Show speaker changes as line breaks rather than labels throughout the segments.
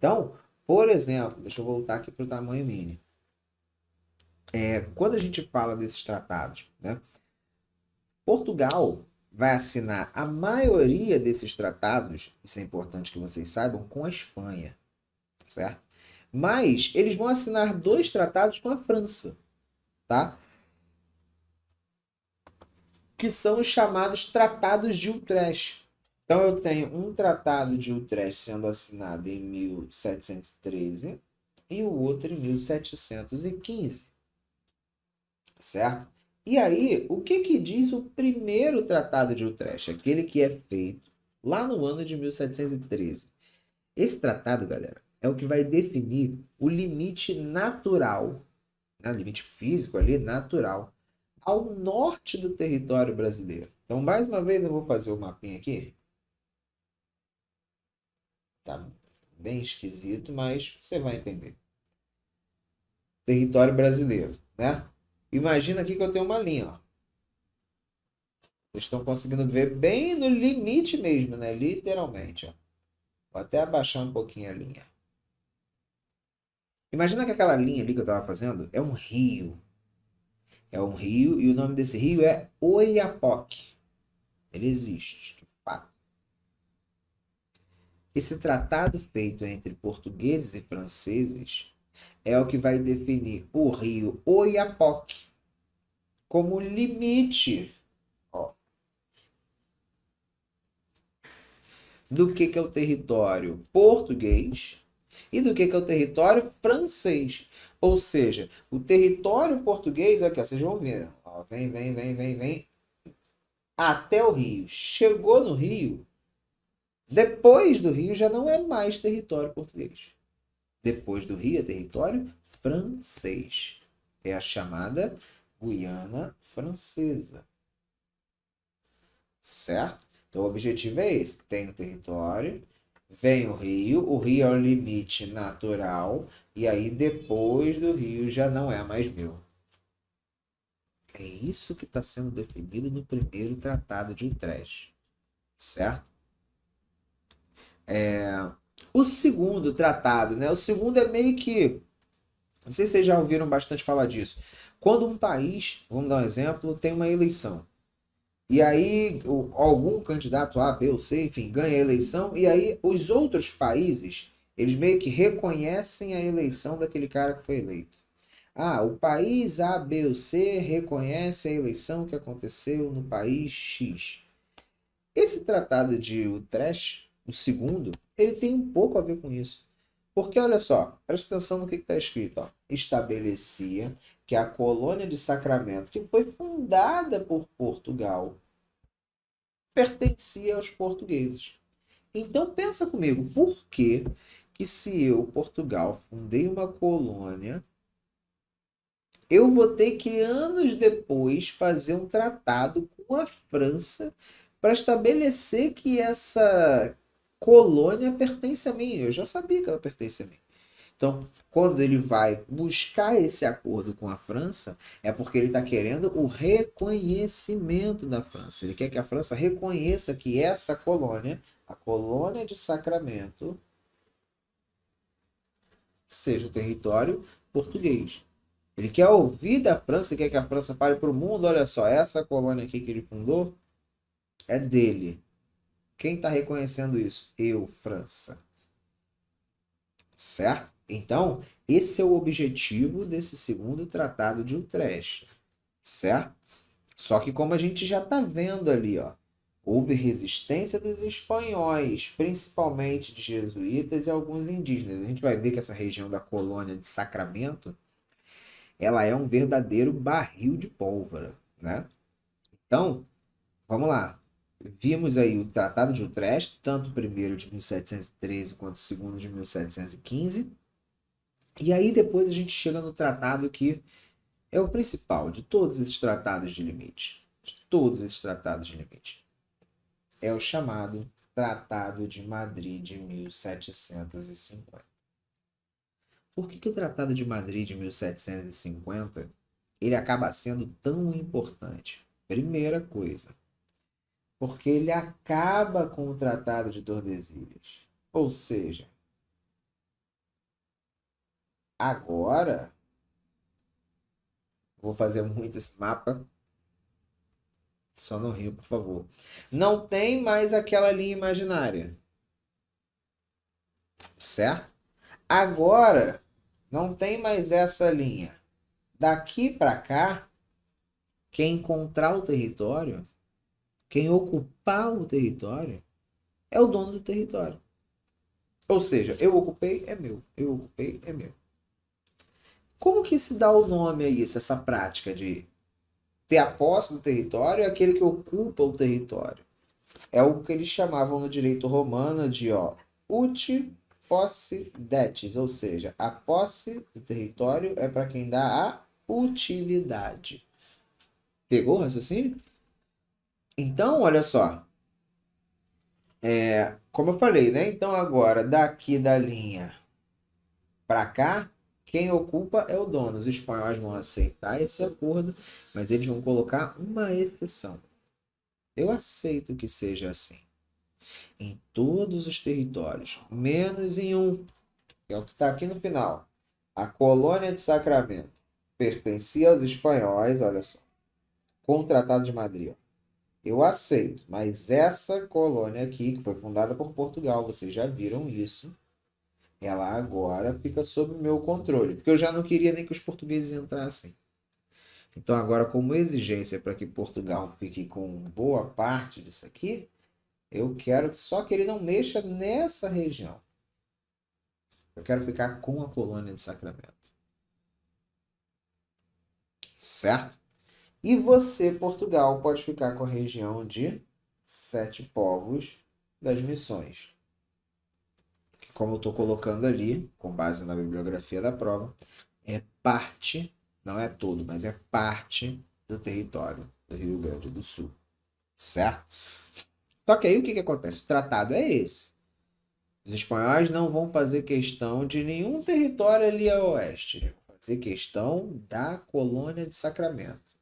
Então, por exemplo, deixa eu voltar aqui para o tamanho mínimo. Quando a gente fala desses tratados, né, Portugal vai assinar a maioria desses tratados, isso é importante que vocês saibam, com a Espanha, certo? Mas eles vão assinar dois tratados com a França, tá? Que são os chamados Tratados de Utrecht. Então eu tenho um Tratado de Utrecht sendo assinado em 1713 e o outro em 1715, certo? E aí, o que que diz o primeiro Tratado de Utrecht, aquele que é feito lá no ano de 1713? Esse tratado, galera, é o que vai definir o limite natural, né, limite físico ali, natural, ao norte do território brasileiro. Então, mais uma vez, eu vou fazer o mapinha aqui. Tá bem esquisito, mas você vai entender. Território brasileiro, né? Imagina aqui que eu tenho uma linha, ó. Vocês estão conseguindo ver bem no limite mesmo, né? Literalmente, ó. Vou até abaixar um pouquinho a linha. Imagina que aquela linha ali que eu estava fazendo é um rio. É um rio e o nome desse rio é Oiapoque. Ele existe, de fato. Esse tratado feito entre portugueses e franceses é o que vai definir o rio Oiapoque como limite, ó, do que é o território português e do que é o território francês. Ou seja, o território português, aqui, ó, vocês vão ver, ó, vem, até o Rio. Chegou no Rio, depois do Rio já não é mais território português. Depois do Rio é território francês. É a chamada Guiana Francesa. Certo? Então o objetivo é esse: tem o território, vem o Rio é o limite natural, e aí depois do Rio já não é mais meu. É isso que está sendo definido no primeiro Tratado de Utrecht, certo? O segundo tratado, né? O segundo é meio que, não sei se vocês já ouviram bastante falar disso. Quando um país, vamos dar um exemplo, tem uma eleição. E aí algum candidato A, B ou C, enfim, ganha a eleição, e aí os outros países, eles meio que reconhecem a eleição daquele cara que foi eleito. Ah, o país A, B ou C reconhece a eleição que aconteceu no país X. Esse tratado de Utrecht, o segundo, ele tem um pouco a ver com isso. Porque olha só, presta atenção no que está escrito. Ó. Estabelecia que a colônia de Sacramento, que foi fundada por Portugal, pertencia aos portugueses. Então pensa comigo, por que que se eu, Portugal, fundei uma colônia, eu vou ter que anos depois fazer um tratado com a França para estabelecer que essa colônia pertence a mim? Eu já sabia que ela pertence a mim. Então, quando ele vai buscar esse acordo com a França, é porque ele está querendo o reconhecimento da França. Ele quer que a França reconheça que essa colônia, a colônia de Sacramento, seja o território português. Ele quer ouvir da França, quer que a França fale para o mundo: olha só, essa colônia aqui que ele fundou é dele. Quem está reconhecendo isso? Eu, França. Certo? Então, esse é o objetivo desse segundo tratado de Utrecht, certo? Só que como a gente já está vendo ali, ó, houve resistência dos espanhóis, principalmente de jesuítas e alguns indígenas. A gente vai ver que essa região da colônia de Sacramento, ela é um verdadeiro barril de pólvora, né? Então, vamos lá. Vimos aí o Tratado de Utrecht, tanto o primeiro de 1713 quanto o segundo de 1715. E aí depois a gente chega no tratado que é o principal de todos esses tratados de limite. De todos esses tratados de limite. É o chamado Tratado de Madrid de 1750. Por que o Tratado de Madrid de 1750 ele acaba sendo tão importante? Primeira coisa, porque ele acaba com o Tratado de Tordesilhas. Ou seja, Agora, vou fazer muito esse mapa. Só no Rio, por favor. Não tem mais aquela linha imaginária. Certo? Agora, não tem mais essa linha. Daqui para cá, quem encontrar o território, quem ocupar o território, é o dono do território. Ou seja, eu ocupei, é meu. Eu ocupei, é meu. Como que se dá o nome a isso, essa prática de ter a posse do território e aquele que ocupa o território? É o que eles chamavam no direito romano de ut possidetis, ou seja, a posse do território é para quem dá a utilidade. Pegou o raciocínio? Então, olha só. Como eu falei, né? Então, agora, daqui da linha para cá, quem ocupa é o dono. Os espanhóis vão aceitar esse acordo, mas eles vão colocar uma exceção. Eu aceito que seja assim. Em todos os territórios, menos em um, que é o que está aqui no final. A colônia de Sacramento pertencia aos espanhóis, olha só, com o Tratado de Madrid. Ó. Eu aceito, mas essa colônia aqui, que foi fundada por Portugal, vocês já viram isso, ela agora fica sob o meu controle, porque eu já não queria nem que os portugueses entrassem. Então, agora, como exigência para que Portugal fique com boa parte disso aqui, eu quero só que ele não mexa nessa região. Eu quero ficar com a colônia de Sacramento. Certo? E você, Portugal, pode ficar com a região de Sete Povos das Missões. Que, como eu estou colocando ali, com base na bibliografia da prova, é parte, não é todo, mas é parte do território do Rio Grande do Sul. Certo? Só que aí o que acontece? O tratado é esse. Os espanhóis não vão fazer questão de nenhum território ali a oeste. Vão fazer questão da colônia de Sacramento.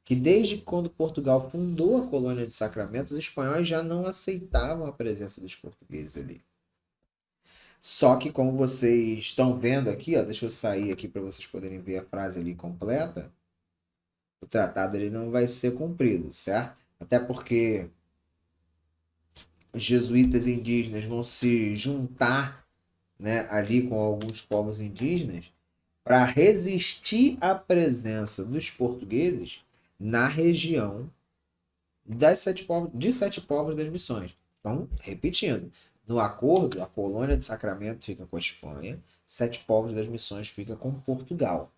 Que desde quando Portugal fundou a colônia de Sacramento, os espanhóis já não aceitavam a presença dos portugueses ali. Só que como vocês estão vendo aqui, ó, deixa eu sair aqui para vocês poderem ver a frase ali completa, o tratado ele não vai ser cumprido, certo? Até porque os jesuítas indígenas vão se juntar, né, ali com alguns povos indígenas para resistir à presença dos portugueses na região de Sete Povos das Missões. Então, repetindo, no acordo, a colônia de Sacramento fica com a Espanha, Sete Povos das Missões fica com Portugal.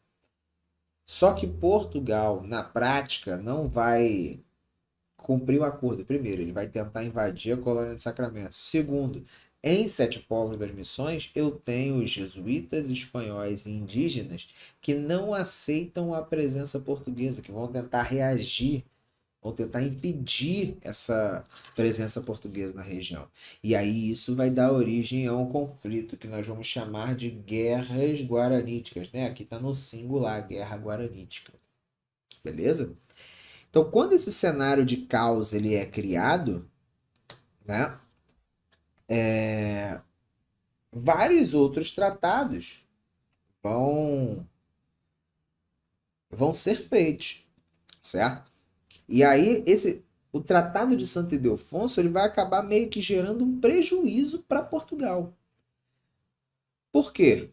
Só que Portugal, na prática, não vai cumprir o acordo. Primeiro, ele vai tentar invadir a colônia de Sacramento. Segundo, em Sete Povos das Missões, eu tenho os jesuítas, espanhóis e indígenas que não aceitam a presença portuguesa, que vão tentar reagir, vão tentar impedir essa presença portuguesa na região. E aí isso vai dar origem a um conflito que nós vamos chamar de guerras guaraníticas, né? Aqui está no singular, guerra guaranítica. Beleza? Então, quando esse cenário de caos ele é criado, né, vários outros tratados vão, vão ser feitos, certo? E aí o Tratado de Santo Ildefonso ele vai acabar meio que gerando um prejuízo para Portugal. Por quê?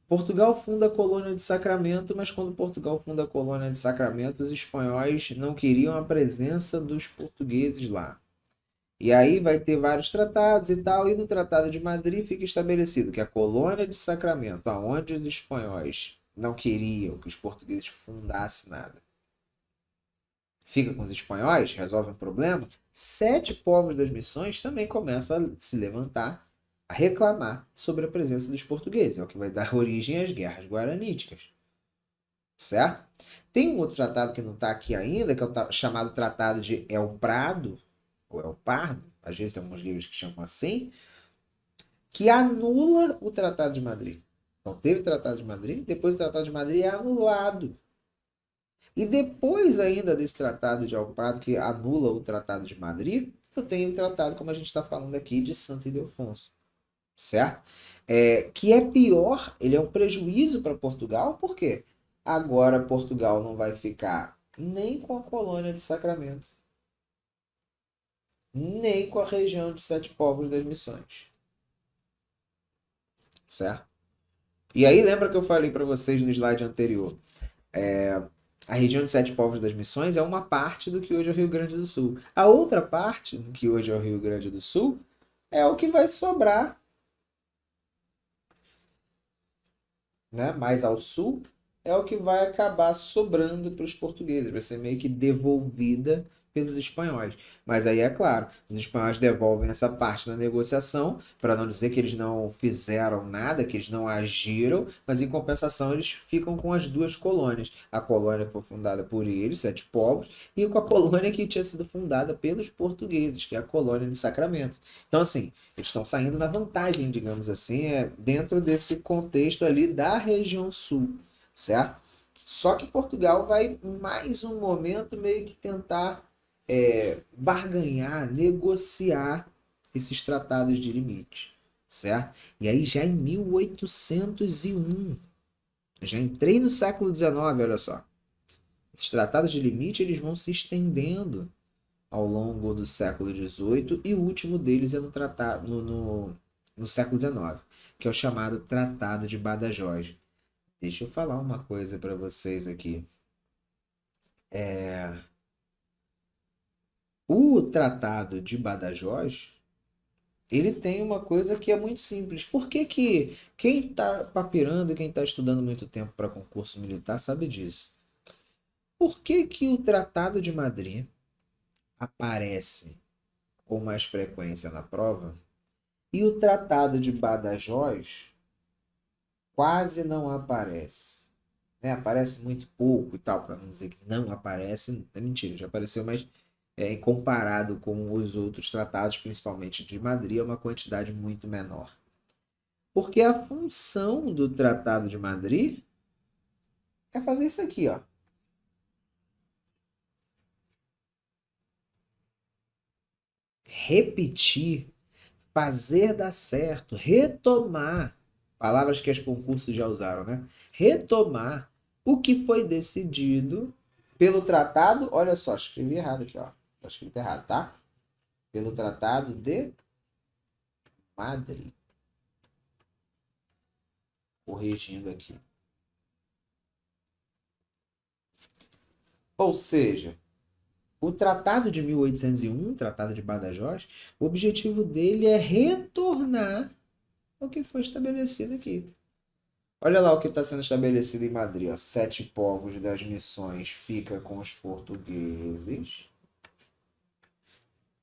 Portugal funda a colônia de Sacramento, mas quando Portugal funda a colônia de Sacramento, os espanhóis não queriam a presença dos portugueses lá. E aí vai ter vários tratados e tal, e no Tratado de Madrid fica estabelecido que a colônia de Sacramento, aonde os espanhóis não queriam que os portugueses fundassem nada, fica com os espanhóis, resolve um problema, Sete Povos das Missões também começam a se levantar, a reclamar sobre a presença dos portugueses, é o que vai dar origem às guerras guaraníticas. Certo? Tem um outro tratado que não está aqui ainda, que é o chamado Tratado de El Prado, ou El Pardo, às vezes tem alguns livros que chamam assim, que anula o Tratado de Madrid. Então teve o Tratado de Madrid, depois o Tratado de Madrid é anulado. E depois ainda desse Tratado de El Prado, que anula o Tratado de Madrid, eu tenho o tratado, como a gente está falando aqui, de Santo Ildefonso. Certo? Que é pior, ele é um prejuízo para Portugal, por quê? Agora Portugal não vai ficar nem com a colônia de Sacramento, nem com a região de Sete Povos das Missões, certo? E aí lembra que eu falei para vocês no slide anterior, a região de Sete Povos das Missões é uma parte do que hoje é o Rio Grande do Sul. A outra parte do que hoje é o Rio Grande do Sul é o que vai sobrar, né, mais ao sul, é o que vai acabar sobrando para os portugueses, vai ser meio que devolvida pelos espanhóis. Mas aí é claro, os espanhóis devolvem essa parte na negociação, para não dizer que eles não fizeram nada, que eles não agiram, mas em compensação eles ficam com as duas colônias. A colônia que foi fundada por eles, Sete Povos, e com a colônia que tinha sido fundada pelos portugueses, que é a colônia de Sacramento. Então, assim, eles estão saindo na vantagem, digamos assim, dentro desse contexto ali da região sul, certo? Só que Portugal vai, mais um momento, meio que tentar barganhar, negociar esses tratados de limite, certo? E aí já em 1801, já entrei no século XIX, olha só. Esses tratados de limite eles vão se estendendo ao longo do século XVIII e o último deles é no século XIX, que é o chamado Tratado de Badajoz. Deixa eu falar uma coisa para vocês aqui. O Tratado de Badajoz, ele tem uma coisa que é muito simples. Por que que quem está papirando, quem está estudando muito tempo para concurso militar sabe disso? Por que que o Tratado de Madrid aparece com mais frequência na prova e o Tratado de Badajoz quase não aparece? Né? Aparece muito pouco e tal, para não dizer que não aparece. É mentira, já apareceu, mas comparado com os outros tratados, principalmente de Madrid, é uma quantidade muito menor. Porque a função do Tratado de Madrid é fazer isso aqui, ó. Repetir, fazer dar certo, retomar, palavras que os concursos já usaram, né? Retomar o que foi decidido pelo tratado, olha só, escrevi errado aqui, ó. Tá escrito errado, tá? Pelo Tratado de Madrid. Corrigindo aqui. Ou seja, o Tratado de 1801, o Tratado de Badajoz, o objetivo dele é retornar ao que foi estabelecido aqui. Olha lá o que está sendo estabelecido em Madrid. Ó. Sete povos das missões fica com os portugueses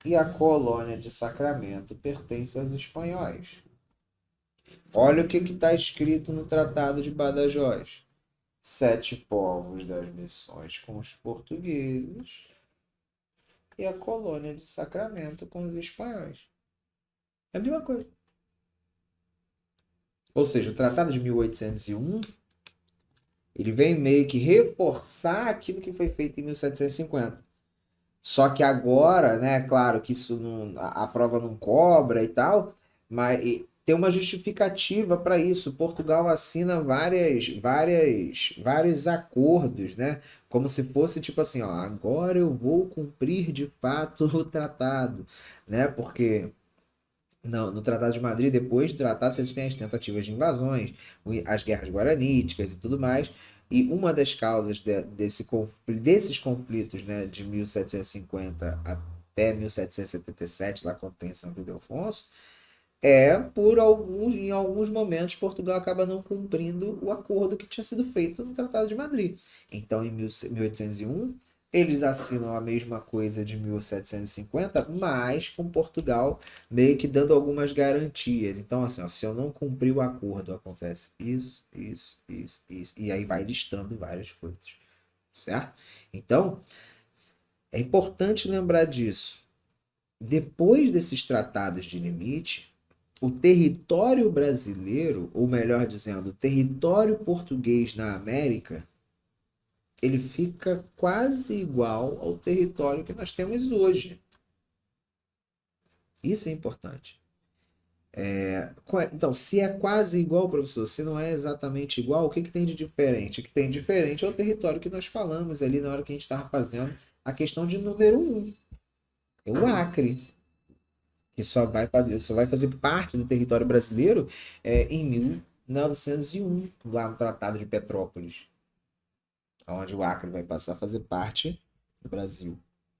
e a colônia de Sacramento pertence aos espanhóis. Olha o que está escrito no Tratado de Badajoz. Sete povos das missões com os portugueses e a colônia de Sacramento com os espanhóis. É a mesma coisa. Ou seja, o Tratado de 1801 ele vem meio que reforçar aquilo que foi feito em 1750. Só que agora, né, claro que isso não, a prova não cobra e tal, mas tem uma justificativa para isso. Portugal assina vários acordos, né? Como se fosse tipo assim, ó, agora eu vou cumprir de fato o tratado, né? Porque no Tratado de Madrid, depois do tratado, você tem as tentativas de invasões, as guerras guaraníticas e tudo mais. E uma das causas desses conflitos, né, de 1750 até 1777, lá quando tem Santo Ildefonso, em alguns momentos, Portugal acaba não cumprindo o acordo que tinha sido feito no Tratado de Madrid. Então, em 1801, eles assinam a mesma coisa de 1750, mas com Portugal meio que dando algumas garantias. Então, assim, ó, se eu não cumprir o acordo, acontece isso, isso, isso, isso. E aí vai listando várias coisas, certo? Então, é importante lembrar disso. Depois desses tratados de limite, o território brasileiro, ou melhor dizendo, o território português na América, ele fica quase igual ao território que nós temos hoje. Isso é importante. Então, se é quase igual, professor, se não é exatamente igual, o que que tem de diferente? O que tem de diferente é o território que nós falamos ali na hora que a gente estava fazendo a questão de número um. É o Acre, que só vai fazer parte do território brasileiro em 1901, lá no Tratado de Petrópolis, onde o Acre vai passar a fazer parte do Brasil.